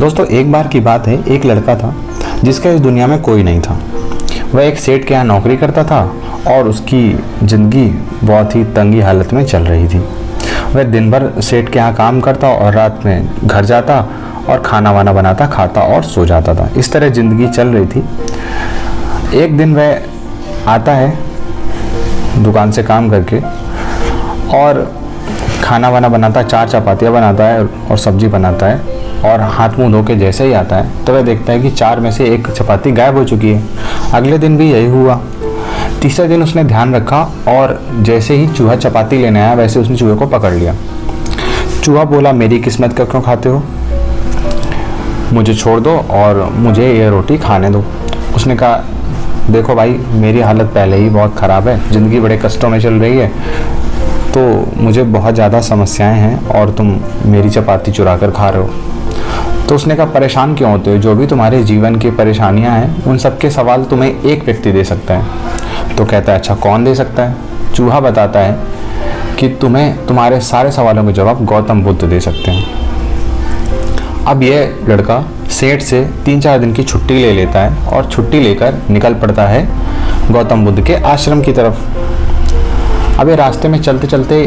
दोस्तों, एक बार की बात है, एक लड़का था जिसका इस दुनिया में कोई नहीं था। वह एक सेठ के यहाँ नौकरी करता था और उसकी ज़िंदगी बहुत ही तंगी हालत में चल रही थी। वह दिन भर सेठ के यहाँ काम करता और रात में घर जाता और खाना वाना बनाता, खाता और सो जाता था। इस तरह ज़िंदगी चल रही थी। एक दिन वह आता है दुकान से काम करके और खाना वाना बनाता, 4 चपातियाँ बनाता है और सब्जी बनाता है, और हाथ मुंह धो के जैसे ही आता है तो वह देखता है कि 4 में से 1 चपाती गायब हो चुकी है। अगले दिन भी यही हुआ। तीसरे दिन उसने ध्यान रखा और जैसे ही चूहा चपाती लेने आया वैसे उसने चूहे को पकड़ लिया। चूहा बोला, मेरी किस्मत का क्यों खाते हो, मुझे छोड़ दो और मुझे ये रोटी खाने दो। उसने कहा, देखो भाई, मेरी हालत पहले ही बहुत ख़राब है, ज़िंदगी बड़े कष्टों में चल रही है, तो मुझे बहुत ज़्यादा समस्याएं हैं और तुम मेरी चपाती चुरा कर खा रहे हो। तो उसने कहा, परेशान क्यों होते हो, जो भी तुम्हारे जीवन की परेशानियां हैं उन सब के सवाल तुम्हें एक व्यक्ति दे सकता है। तो कहता है, अच्छा कौन दे सकता है। चूहा बताता है कि तुम्हें तुम्हारे सारे सवालों के जवाब गौतम बुद्ध दे सकते हैं। अब यह लड़का सेठ से 3-4 दिन की छुट्टी ले लेता है और छुट्टी लेकर निकल पड़ता है गौतम बुद्ध के आश्रम की तरफ। अब ये रास्ते में चलते चलते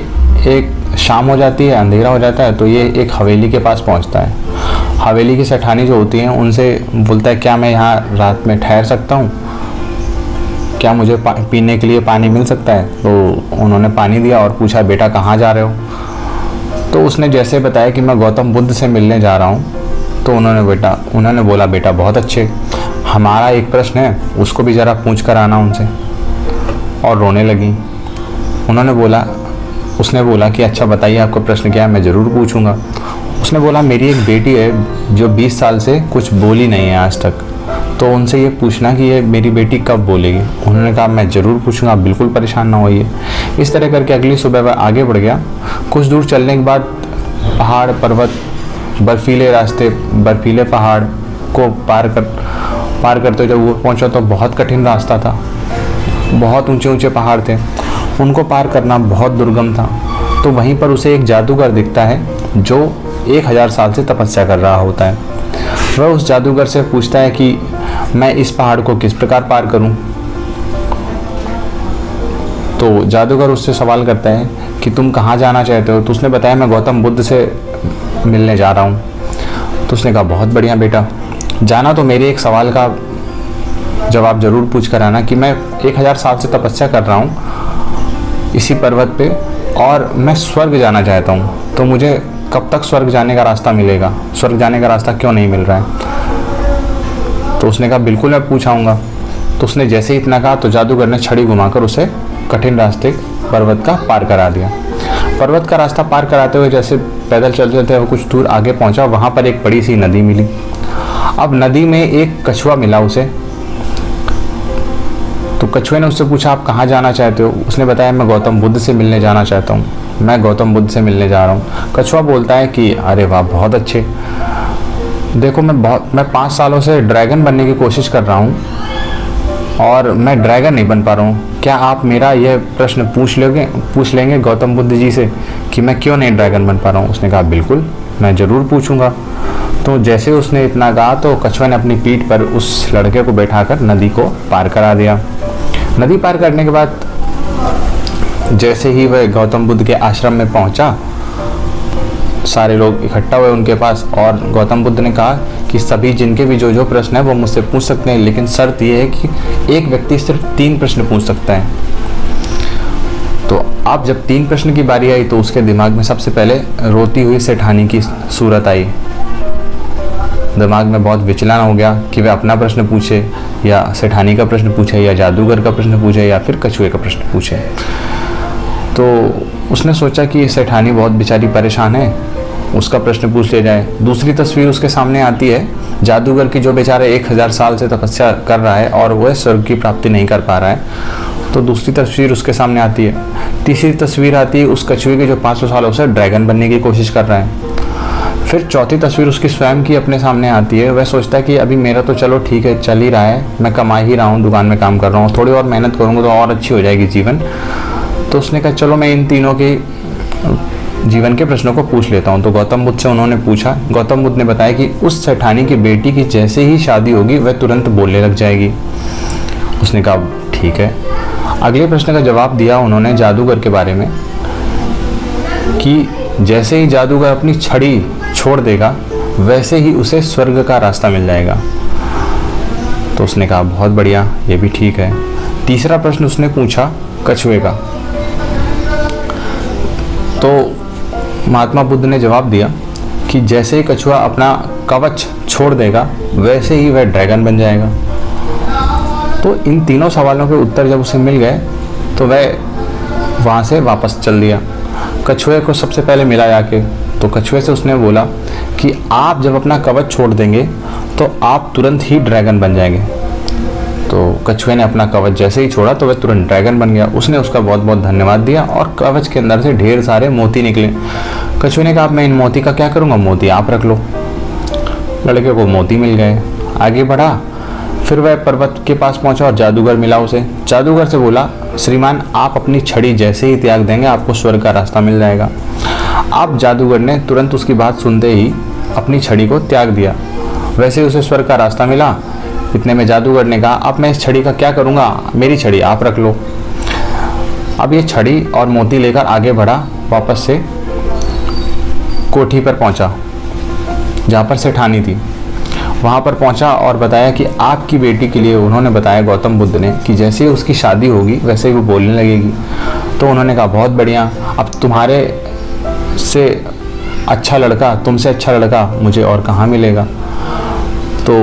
एक शाम हो जाती है, अंधेरा हो जाता है, तो ये एक हवेली के पास पहुंचता है। हवेली की सेठानी जो होती हैं उनसे बोलता है, क्या मैं यहाँ रात में ठहर सकता हूँ, क्या मुझे पीने के लिए पानी मिल सकता है। तो उन्होंने पानी दिया और पूछा, बेटा कहाँ जा रहे हो। तो उसने जैसे बताया कि मैं गौतम बुद्ध से मिलने जा रहा हूँ, तो उन्होंने बोला, बेटा बहुत अच्छे, हमारा एक प्रश्न है, उसको भी ज़रा पूछ कर आना उनसे। और रोने लगी। उसने बोला कि अच्छा बताइए आपका प्रश्न क्या है, मैं ज़रूर पूछूंगा। उसने बोला, मेरी एक बेटी है जो 20 साल से कुछ बोली नहीं है आज तक, तो उनसे ये पूछना कि ये मेरी बेटी कब बोलेगी। उन्होंने कहा, मैं ज़रूर पूछूंगा, आप बिल्कुल परेशान ना होइए। इस तरह करके अगली सुबह वह आगे बढ़ गया। कुछ दूर चलने के बाद पहाड़, पर्वत, बर्फीले रास्ते, बर्फीले पहाड़ को पार करते जब वो पहुँचा तो बहुत कठिन रास्ता था। बहुत ऊंचे ऊंचे पहाड़ थे, उनको पार करना बहुत दुर्गम था। तो वहीं पर उसे एक जादूगर दिखता है जो 1000 साल से तपस्या कर रहा होता है। वह उस जादूगर से पूछता है कि मैं इस पहाड़ को किस प्रकार पार करूं। तो जादूगर उससे सवाल करता है कि तुम कहाँ जाना चाहते हो। तो उसने बताया, मैं गौतम बुद्ध से मिलने जा रहा हूँ। तो उसने कहा, बहुत बढ़िया बेटा, जाना तो मेरे एक सवाल का जवाब ज़रूर पूछ कर आना कि मैं 1000 साल से तपस्या कर रहा हूँ इसी पर्वत पे और मैं स्वर्ग जाना चाहता हूँ, तो मुझे कब तक स्वर्ग जाने का रास्ता मिलेगा, स्वर्ग जाने का रास्ता क्यों नहीं मिल रहा है। तो उसने कहा, बिल्कुल मैं पूछाऊँगा। तो उसने जैसे ही इतना कहा तो जादूगर ने छड़ी घुमाकर उसे कठिन रास्ते पर्वत का पार करा दिया। पर्वत का रास्ता पार कराते हुए जैसे पैदल चलते थे वो कुछ दूर आगे पहुँचा, वहाँ पर एक बड़ी सी नदी मिली। अब नदी में एक कछुआ मिला उसे। तो कछुए ने उससे पूछा, आप कहाँ जाना चाहते हो। उसने बताया, मैं गौतम बुद्ध से मिलने जाना चाहता हूँ, मैं गौतम बुद्ध से मिलने जा रहा हूँ। कछुआ बोलता है कि अरे वाह, बहुत अच्छे, देखो मैं 5 सालों से ड्रैगन बनने की कोशिश कर रहा हूँ और मैं ड्रैगन नहीं बन पा रहा हूँ। क्या आप मेरा यह प्रश्न पूछ लेंगे गौतम बुद्ध जी से कि मैं क्यों नहीं ड्रैगन बन पा रहा हूँ। उसने कहा, बिल्कुल मैं ज़रूर पूछूंगा। तो जैसे उसने इतना कहा तो कछुआ ने अपनी पीठ पर उस लड़के को बैठाकर नदी को पार करा दिया। नदी पार करने के बाद जैसे ही वह गौतम बुद्ध के आश्रम में पहुंचा, सारे लोग इकट्ठा हुए उनके पास और गौतम बुद्ध ने कहा कि सभी जिनके भी जो प्रश्न है वो मुझसे पूछ सकते हैं, लेकिन शर्त यह है कि एक व्यक्ति सिर्फ 3 प्रश्न पूछ सकता है। तो अब जब 3 प्रश्न की बारी आई तो उसके दिमाग में सबसे पहले रोती हुई सेठानी की सूरत आई। दिमाग में बहुत विचलन हो गया कि वह अपना प्रश्न पूछे या सेठानी का प्रश्न पूछे या जादूगर का प्रश्न पूछे या फिर कछुए का प्रश्न पूछे। तो उसने सोचा कि सेठानी बहुत बेचारी परेशान है, उसका प्रश्न पूछ लिया जाए। दूसरी तस्वीर उसके सामने आती है जादूगर की, जो बेचारा 1000 साल से तपस्या कर रहा है और वह स्वर्ग की प्राप्ति नहीं कर पा रहा है। तो दूसरी तस्वीर उसके सामने आती है। तीसरी तस्वीर आती है उस कछुए की जो 500 सालों से ड्रैगन बनने की कोशिश कर रहा है। फिर चौथी तस्वीर उसकी स्वयं की अपने सामने आती है। वह सोचता है कि अभी मेरा तो चलो ठीक है, चल ही रहा है, मैं कमा ही रहा हूँ, दुकान में काम कर रहा हूँ, थोड़ी और मेहनत करूँगा तो और अच्छी हो जाएगी जीवन। तो उसने कहा, चलो मैं इन तीनों की जीवन के प्रश्नों को पूछ लेता हूँ। तो गौतम बुद्ध से उन्होंने पूछा। गौतम बुद्ध ने बताया कि उस सेठानी की बेटी की जैसे ही शादी होगी वह तुरंत बोलने लग जाएगी। उसने कहा ठीक है। अगले प्रश्न का जवाब दिया उन्होंने जादूगर के बारे में कि जैसे ही जादूगर अपनी छड़ी छोड़ देगा वैसे ही उसे स्वर्ग का रास्ता मिल जाएगा। तो उसने कहा बहुत बढ़िया, ये भी ठीक है। तीसरा प्रश्न उसने पूछा कछुए का। तो महात्मा बुद्ध ने जवाब दिया कि जैसे ही कछुआ अपना कवच छोड़ देगा वैसे ही वह ड्रैगन बन जाएगा। तो इन तीनों सवालों के उत्तर जब उसे मिल गए तो वह वहाँ से वापस चल दिया। कछुए को सबसे पहले मिला जाके, तो कछुए से उसने बोला कि आप जब अपना कवच छोड़ देंगे तो आप तुरंत ही ड्रैगन बन जाएंगे। तो कछुए ने अपना कवच जैसे ही छोड़ा तो वह तुरंत ड्रैगन बन गया। उसने उसका बहुत बहुत धन्यवाद दिया और कवच के अंदर से ढेर सारे मोती निकले। कछुए ने कहा मैं इन मोती का क्या करूँगा, मोती आप रख लो। लड़के को मोती मिल गए। आगे बढ़ा, फिर वह पर्वत के पास पहुंचा और जादूगर मिला उसे। जादूगर से बोला श्रीमान आप अपनी छड़ी जैसे ही त्याग देंगे आपको स्वर्ग का रास्ता मिल जाएगा। आप जादूगर ने तुरंत उसकी बात सुनते ही अपनी छड़ी को त्याग दिया। वैसे ही उसे स्वर्ग का रास्ता मिला। इतने में जादूगर ने कहा अब मैं इस छड़ी का क्या करूँगा, मेरी छड़ी आप रख लो। अब ये छड़ी और मोती लेकर आगे बढ़ा, वापस से कोठी पर पहुँचा जहाँ पर सेठानी थी। वहाँ पर पहुँचा और बताया कि आपकी बेटी के लिए उन्होंने बताया गौतम बुद्ध ने कि जैसे ही उसकी शादी होगी वैसे ही वो बोलने लगेगी। तो उन्होंने कहा बहुत बढ़िया, अब तुम्हारे से अच्छा लड़का, तुमसे अच्छा लड़का मुझे और कहाँ मिलेगा। तो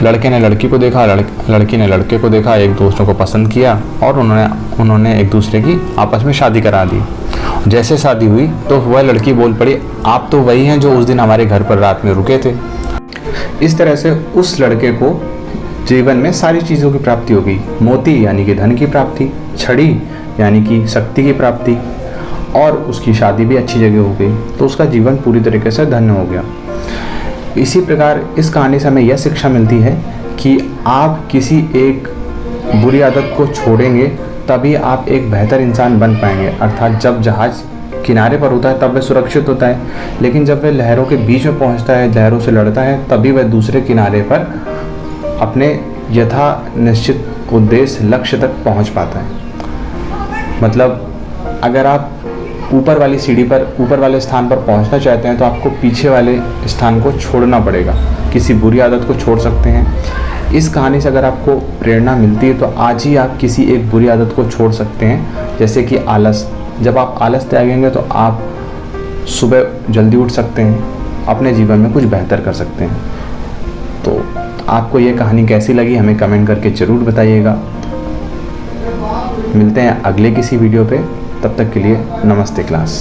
लड़के ने लड़की को देखा, लड़की ने लड़के को देखा, एक दूसरे को पसंद किया और उन्होंने एक दूसरे की आपस में शादी करा दी। जैसे शादी हुई तो वह लड़की बोल पड़ी आप तो वही हैं जो उस दिन हमारे घर पर रात में रुके थे। इस तरह से उस लड़के को जीवन में सारी चीज़ों की प्राप्ति हो गई। मोती यानी कि धन की प्राप्ति, छड़ी यानी कि शक्ति की प्राप्ति, और उसकी शादी भी अच्छी जगह हो गई। तो उसका जीवन पूरी तरीके से धन्य हो गया। इसी प्रकार इस कहानी से हमें यह शिक्षा मिलती है कि आप किसी एक बुरी आदत को छोड़ेंगे तभी आप एक बेहतर इंसान बन पाएंगे। अर्थात जब जहाज़ किनारे पर होता है तब वह सुरक्षित होता है, लेकिन जब वह लहरों के बीच में पहुंचता है, लहरों से लड़ता है, तभी वह दूसरे किनारे पर अपने यथा निश्चित उद्देश्य लक्ष्य तक पहुंच पाता है। मतलब अगर आप ऊपर वाली सीढ़ी पर, ऊपर वाले स्थान पर पहुंचना चाहते हैं तो आपको पीछे वाले स्थान को छोड़ना पड़ेगा। किसी बुरी आदत को छोड़ सकते हैं। इस कहानी से अगर आपको प्रेरणा मिलती है तो आज ही आप किसी एक बुरी आदत को छोड़ सकते हैं, जैसे कि आलस। जब आप आलस त्यागेंगे तो आप सुबह जल्दी उठ सकते हैं, अपने जीवन में कुछ बेहतर कर सकते हैं। तो आपको ये कहानी कैसी लगी हमें कमेंट करके ज़रूर बताइएगा। मिलते हैं अगले किसी वीडियो पे, तब तक के लिए नमस्ते क्लास।